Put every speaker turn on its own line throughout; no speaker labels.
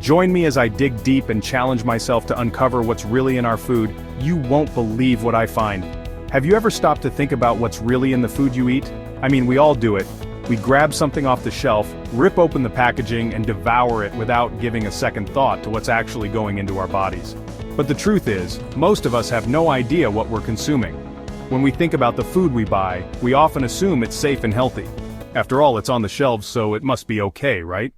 Join me as I dig deep and challenge myself to uncover what's really in our food. You won't believe what I find. Have you ever stopped to think about what's really in the food you eat? I mean, we all do it. We grab something off the shelf, rip open the packaging, and devour it without giving a second thought to what's actually going into our bodies. But the truth is, most of us have no idea what we're consuming. When we think about the food we buy, we often assume it's safe and healthy. After all, it's on the shelves, so it must be okay, right?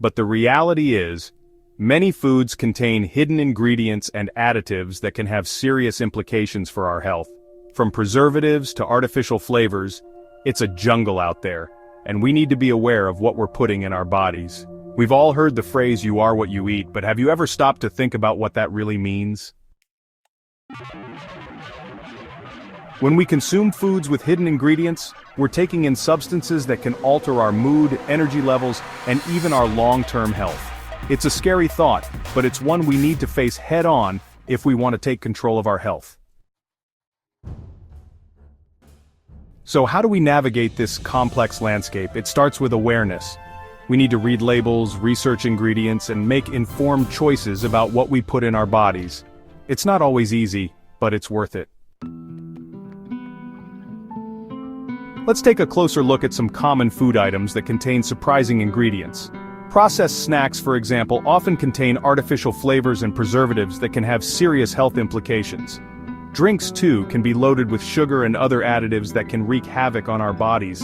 But the reality is, many foods contain hidden ingredients and additives that can have serious implications for our health. From preservatives to artificial flavors, it's a jungle out there, and we need to be aware of what we're putting in our bodies. We've all heard the phrase "you are what you eat," but have you ever stopped to think about what that really means? When we consume foods with hidden ingredients, we're taking in substances that can alter our mood, energy levels, and even our long-term health. It's a scary thought, but it's one we need to face head-on if we want to take control of our health. So how do we navigate this complex landscape? It starts with awareness. We need to read labels, research ingredients, and make informed choices about what we put in our bodies. It's not always easy, but it's worth it. Let's take a closer look at some common food items that contain surprising ingredients. Processed snacks, for example, often contain artificial flavors and preservatives that can have serious health implications. Drinks, too, can be loaded with sugar and other additives that can wreak havoc on our bodies.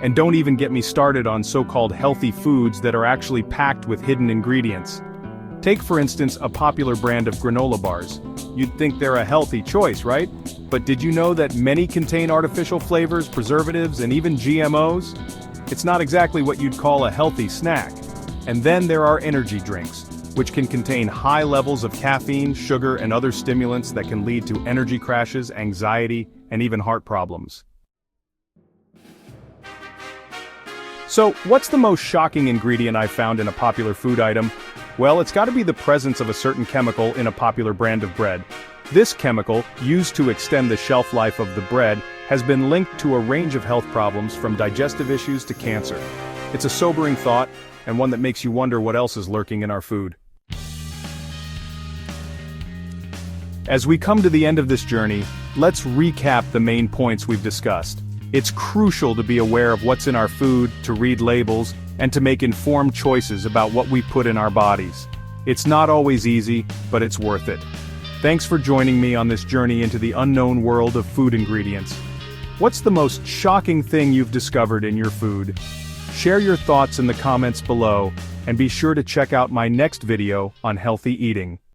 And don't even get me started on so-called healthy foods that are actually packed with hidden ingredients. Take, for instance, a popular brand of granola bars. You'd think they're a healthy choice, right? But did you know that many contain artificial flavors, preservatives, and even GMOs? It's not exactly what you'd call a healthy snack. And then there are energy drinks, which can contain high levels of caffeine, sugar, and other stimulants that can lead to energy crashes, anxiety, and even heart problems. So, what's the most shocking ingredient I've found in a popular food item? Well, it's got to be the presence of a certain chemical in a popular brand of bread. This chemical, used to extend the shelf life of the bread, has been linked to a range of health problems from digestive issues to cancer. It's a sobering thought, and one that makes you wonder what else is lurking in our food. As we come to the end of this journey, let's recap the main points we've discussed. It's crucial to be aware of what's in our food, to read labels, and to make informed choices about what we put in our bodies. It's not always easy, but it's worth it. Thanks for joining me on this journey into the unknown world of food ingredients. What's the most shocking thing you've discovered in your food? Share your thoughts in the comments below, and be sure to check out my next video on healthy eating.